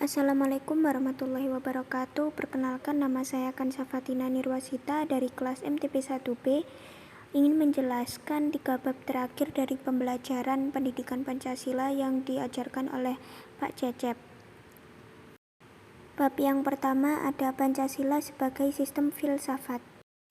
Assalamualaikum warahmatullahi wabarakatuh. Perkenalkan, nama saya Kansa Fatina Nirwasita dari kelas MTP 1B. Ingin menjelaskan 3 bab terakhir dari pembelajaran pendidikan Pancasila yang diajarkan oleh Pak Cecep. Bab yang pertama ada Pancasila sebagai sistem filsafat.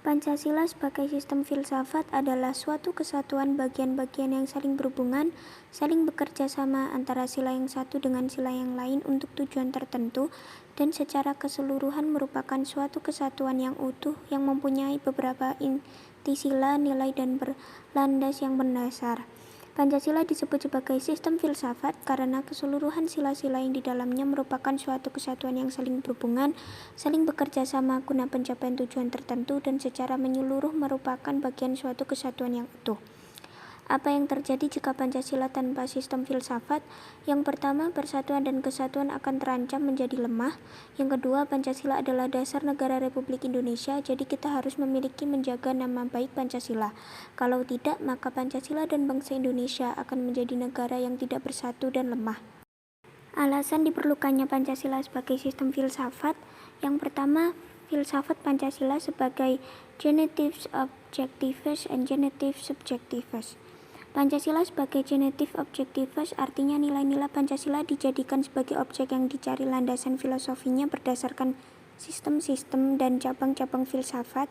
Pancasila sebagai sistem filsafat adalah suatu kesatuan bagian-bagian yang saling berhubungan, saling bekerja sama antara sila yang satu dengan sila yang lain untuk tujuan tertentu, dan secara keseluruhan merupakan suatu kesatuan yang utuh yang mempunyai beberapa inti sila, nilai, dan berlandas yang mendasar. Pancasila disebut sebagai sistem filsafat karena keseluruhan sila-sila yang di dalamnya merupakan suatu kesatuan yang saling berhubungan, saling bekerja sama guna pencapaian tujuan tertentu, dan secara menyeluruh merupakan bagian suatu kesatuan yang utuh. Apa yang terjadi jika Pancasila tanpa sistem filsafat? Yang pertama, persatuan dan kesatuan akan terancam menjadi lemah. Yang kedua, Pancasila adalah dasar negara Republik Indonesia, jadi kita harus memiliki menjaga nama baik Pancasila. Kalau tidak, maka Pancasila dan bangsa Indonesia akan menjadi negara yang tidak bersatu dan lemah. Alasan diperlukannya Pancasila sebagai sistem filsafat. Yang pertama, filsafat Pancasila sebagai genitive objectivus and genitive subjectivus. Pancasila sebagai genitive objectivus artinya nilai-nilai Pancasila dijadikan sebagai objek yang dicari landasan filosofinya berdasarkan sistem-sistem dan cabang-cabang filsafat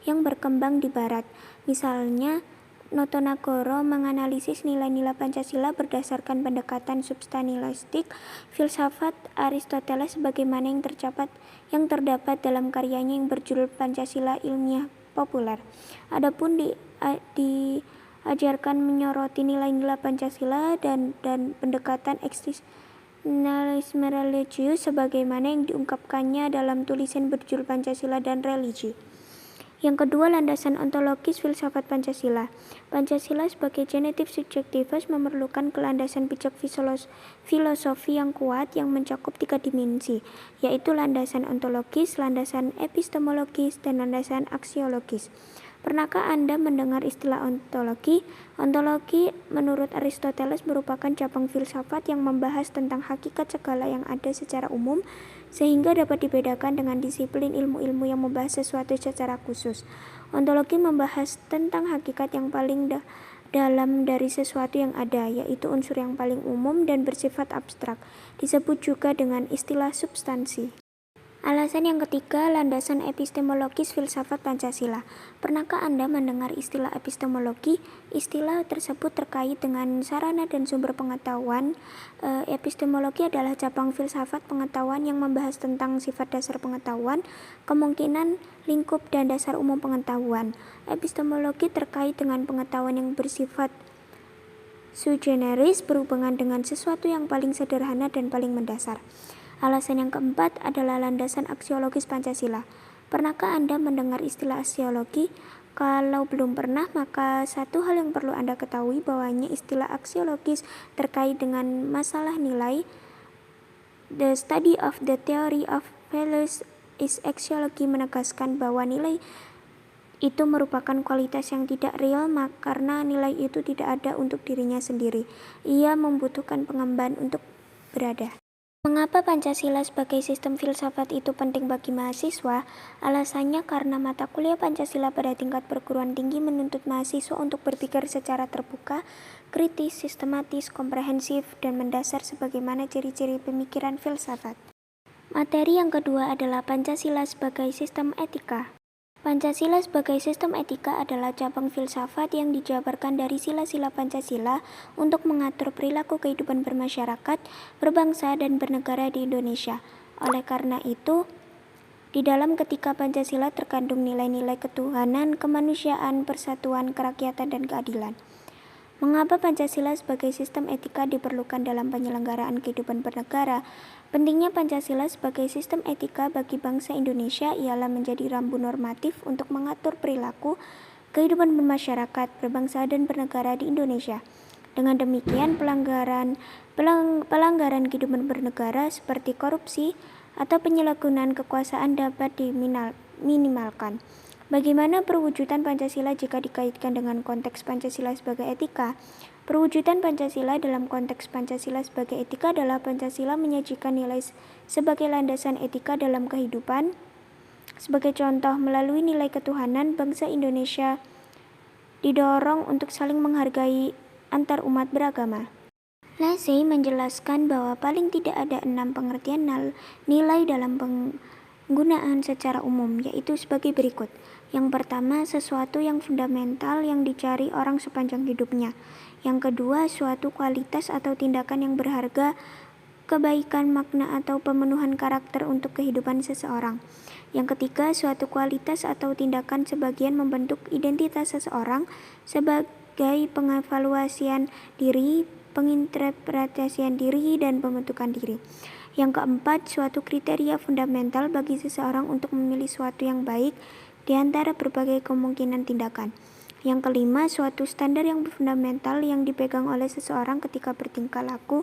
yang berkembang di Barat. Misalnya, Notonagoro menganalisis nilai-nilai Pancasila berdasarkan pendekatan substansialistik filsafat Aristoteles sebagaimana yang terdapat dalam karyanya yang berjudul Pancasila Ilmiah Populer. Adapun diajarkan menyoroti nilai-nilai Pancasila dan pendekatan eksistensialisme religius sebagaimana yang diungkapkannya dalam tulisan berjudul Pancasila dan Religi. Yang kedua, landasan ontologis filsafat Pancasila. Pancasila sebagai genitive subjectivus memerlukan kelandasan pijak filosofi yang kuat yang mencakup 3 dimensi, yaitu landasan ontologis, landasan epistemologis, dan landasan aksiologis. Pernahkah Anda mendengar istilah ontologi? Ontologi menurut Aristoteles merupakan cabang filsafat yang membahas tentang hakikat segala yang ada secara umum, sehingga dapat dibedakan dengan disiplin ilmu-ilmu yang membahas sesuatu secara khusus. Ontologi membahas tentang hakikat yang paling dalam dari sesuatu yang ada, yaitu unsur yang paling umum dan bersifat abstrak. Disebut juga dengan istilah substansi. Alasan yang ketiga, landasan epistemologis filsafat Pancasila. Pernahkah Anda mendengar istilah epistemologi? Istilah tersebut terkait dengan sarana dan sumber pengetahuan. Epistemologi adalah cabang filsafat pengetahuan yang membahas tentang sifat dasar pengetahuan, kemungkinan, lingkup, dan dasar umum pengetahuan. Epistemologi terkait dengan pengetahuan yang bersifat sui generis, berhubungan dengan sesuatu yang paling sederhana dan paling mendasar. Alasan yang keempat adalah landasan aksiologis Pancasila. Pernahkah Anda mendengar istilah aksiologi? Kalau belum pernah, maka satu hal yang perlu Anda ketahui bahwanya istilah aksiologis terkait dengan masalah nilai. The study of the theory of values is axiology menegaskan bahwa nilai itu merupakan kualitas yang tidak real karena nilai itu tidak ada untuk dirinya sendiri. Ia membutuhkan pengemban untuk berada. Mengapa Pancasila sebagai sistem filsafat itu penting bagi mahasiswa? Alasannya karena mata kuliah Pancasila pada tingkat perguruan tinggi menuntut mahasiswa untuk berpikir secara terbuka, kritis, sistematis, komprehensif, dan mendasar sebagaimana ciri-ciri pemikiran filsafat. Materi yang kedua adalah Pancasila sebagai sistem etika. Pancasila sebagai sistem etika adalah cabang filsafat yang dijabarkan dari sila-sila Pancasila untuk mengatur perilaku kehidupan bermasyarakat, berbangsa, dan bernegara di Indonesia. Oleh karena itu, di dalam ketiga Pancasila terkandung nilai-nilai ketuhanan, kemanusiaan, persatuan, kerakyatan, dan keadilan. Mengapa Pancasila sebagai sistem etika diperlukan dalam penyelenggaraan kehidupan bernegara? Pentingnya Pancasila sebagai sistem etika bagi bangsa Indonesia ialah menjadi rambu normatif untuk mengatur perilaku, kehidupan bermasyarakat, berbangsa, dan bernegara di Indonesia. Dengan demikian, pelanggaran kehidupan bernegara seperti korupsi atau penyalahgunaan kekuasaan dapat diminimalkan. Bagaimana perwujudan Pancasila jika dikaitkan dengan konteks Pancasila sebagai etika? Perwujudan Pancasila dalam konteks Pancasila sebagai etika adalah Pancasila menyajikan nilai sebagai landasan etika dalam kehidupan. Sebagai contoh, melalui nilai ketuhanan, bangsa Indonesia didorong untuk saling menghargai antar umat beragama. Lacy menjelaskan bahwa paling tidak ada 6 pengertian nilai dalam penggunaan secara umum, yaitu sebagai berikut. Yang pertama, sesuatu yang fundamental yang dicari orang sepanjang hidupnya. Yang kedua, suatu kualitas atau tindakan yang berharga, kebaikan, makna, atau pemenuhan karakter untuk kehidupan seseorang. Yang ketiga, suatu kualitas atau tindakan sebagian membentuk identitas seseorang sebagai pengevaluasian diri, penginterpretasian diri, dan pembentukan diri. Yang keempat, suatu kriteria fundamental bagi seseorang untuk memilih suatu yang baik di antara berbagai kemungkinan tindakan. Yang kelima, suatu standar yang fundamental yang dipegang oleh seseorang ketika bertingkah laku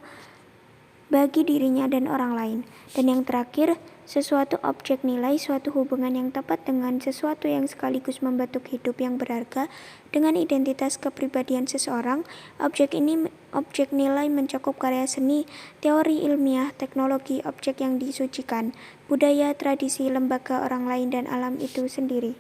bagi dirinya dan orang lain. Dan yang terakhir, sesuatu objek nilai, suatu hubungan yang tepat dengan sesuatu yang sekaligus membentuk hidup yang berharga dengan identitas kepribadian seseorang. Objek nilai mencakup karya seni, teori ilmiah, teknologi, objek yang disucikan, budaya, tradisi, lembaga orang lain, dan alam itu sendiri.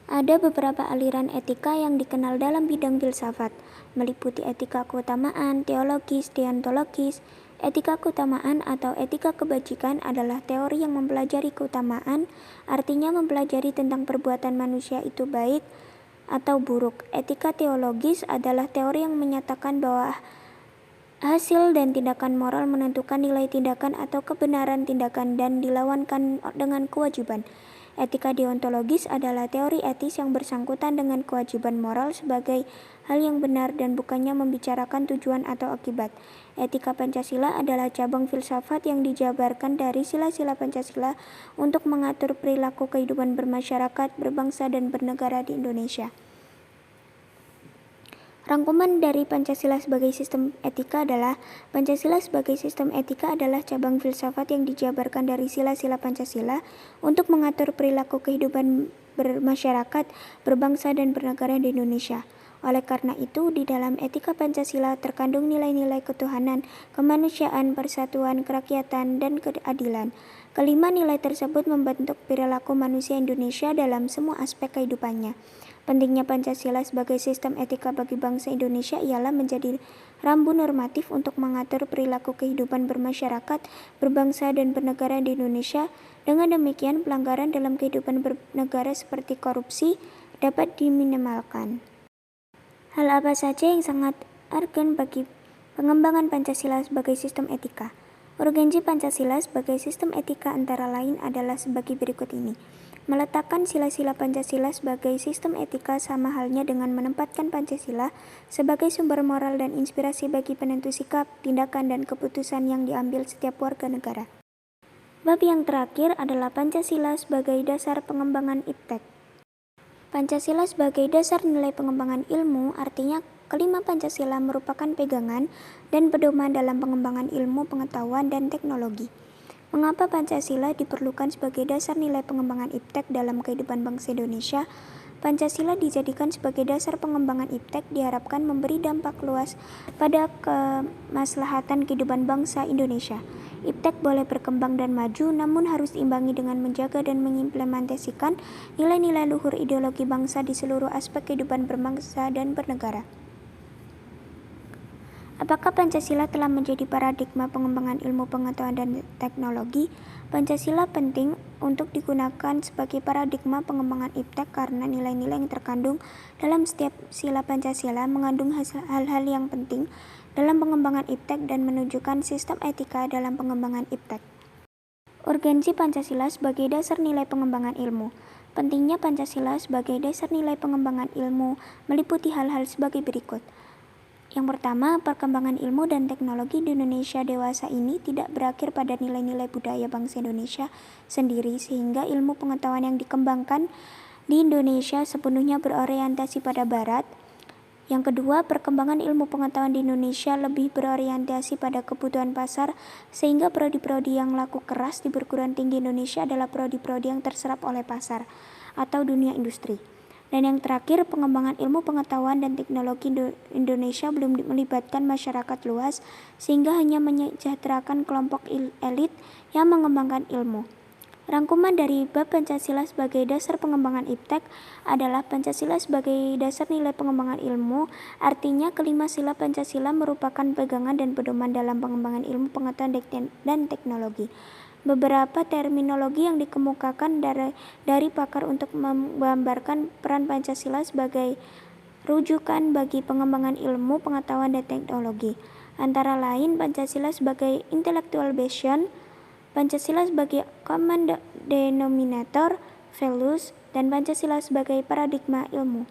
Ada beberapa aliran etika yang dikenal dalam bidang filsafat, meliputi etika keutamaan, teologis, deontologis. Etika keutamaan atau etika kebajikan adalah teori yang mempelajari keutamaan, artinya mempelajari tentang perbuatan manusia itu baik atau buruk. Etika teologis adalah teori yang menyatakan bahwa hasil dan tindakan moral menentukan nilai tindakan atau kebenaran tindakan dan dilawankan dengan kewajiban. Etika deontologis adalah teori etis yang bersangkutan dengan kewajiban moral sebagai hal yang benar dan bukannya membicarakan tujuan atau akibat. Etika Pancasila adalah cabang filsafat yang dijabarkan dari sila-sila Pancasila untuk mengatur perilaku kehidupan bermasyarakat, berbangsa, dan bernegara di Indonesia. Rangkuman dari Pancasila sebagai sistem etika adalah Pancasila sebagai sistem etika adalah cabang filsafat yang dijabarkan dari sila-sila Pancasila untuk mengatur perilaku kehidupan bermasyarakat, berbangsa, dan bernegara di Indonesia. Oleh karena itu, di dalam etika Pancasila terkandung nilai-nilai ketuhanan, kemanusiaan, persatuan, kerakyatan, dan keadilan. Kelima nilai tersebut membentuk perilaku manusia Indonesia dalam semua aspek kehidupannya. Pentingnya Pancasila sebagai sistem etika bagi bangsa Indonesia ialah menjadi rambu normatif untuk mengatur perilaku kehidupan bermasyarakat, berbangsa, dan bernegara di Indonesia. Dengan demikian, pelanggaran dalam kehidupan bernegara seperti korupsi dapat diminimalkan. Hal apa saja yang sangat urgen bagi pengembangan Pancasila sebagai sistem etika? Urgensi Pancasila sebagai sistem etika antara lain adalah sebagai berikut ini. Meletakkan sila-sila Pancasila sebagai sistem etika sama halnya dengan menempatkan Pancasila sebagai sumber moral dan inspirasi bagi penentu sikap, tindakan, dan keputusan yang diambil setiap warga negara. Bab yang terakhir adalah Pancasila sebagai dasar pengembangan iptek. Pancasila sebagai dasar nilai pengembangan ilmu, artinya kelima Pancasila merupakan pegangan dan pedoman dalam pengembangan ilmu, pengetahuan, dan teknologi. Mengapa Pancasila diperlukan sebagai dasar nilai pengembangan iptek dalam kehidupan bangsa Indonesia? Pancasila dijadikan sebagai dasar pengembangan iptek diharapkan memberi dampak luas pada kemaslahatan kehidupan bangsa Indonesia. Iptek boleh berkembang dan maju, namun harus diimbangi dengan menjaga dan mengimplementasikan nilai-nilai luhur ideologi bangsa di seluruh aspek kehidupan berbangsa dan bernegara. Apakah Pancasila telah menjadi paradigma pengembangan ilmu pengetahuan dan teknologi? Pancasila penting untuk digunakan sebagai paradigma pengembangan iptek karena nilai-nilai yang terkandung dalam setiap sila Pancasila mengandung hal-hal yang penting dalam pengembangan iptek dan menunjukkan sistem etika dalam pengembangan iptek. Urgensi Pancasila sebagai dasar nilai pengembangan ilmu. Pentingnya Pancasila sebagai dasar nilai pengembangan ilmu meliputi hal-hal sebagai berikut. Yang pertama, perkembangan ilmu dan teknologi di Indonesia dewasa ini tidak berakhir pada nilai-nilai budaya bangsa Indonesia sendiri, sehingga ilmu pengetahuan yang dikembangkan di Indonesia sepenuhnya berorientasi pada Barat. Yang kedua, perkembangan ilmu pengetahuan di Indonesia lebih berorientasi pada kebutuhan pasar, sehingga prodi-prodi yang laku keras di perguruan tinggi Indonesia adalah prodi-prodi yang terserap oleh pasar atau dunia industri. Dan yang terakhir, pengembangan ilmu pengetahuan dan teknologi Indonesia belum melibatkan masyarakat luas sehingga hanya menyejahterakan kelompok elit yang mengembangkan ilmu. Rangkuman dari bab Pancasila sebagai dasar pengembangan iptek adalah Pancasila sebagai dasar nilai pengembangan ilmu, artinya kelima sila Pancasila merupakan pegangan dan pedoman dalam pengembangan ilmu pengetahuan dan teknologi. Beberapa terminologi yang dikemukakan dari pakar untuk menggambarkan peran Pancasila sebagai rujukan bagi pengembangan ilmu pengetahuan dan teknologi, antara lain Pancasila sebagai intellectual bastion, Pancasila sebagai common denominator, values, dan Pancasila sebagai paradigma ilmu.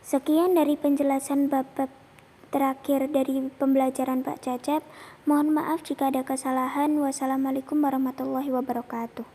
Sekian dari penjelasan bab-bab terakhir dari pembelajaran Pak Cacep. Mohon maaf jika ada kesalahan. Wassalamualaikum warahmatullahi wabarakatuh.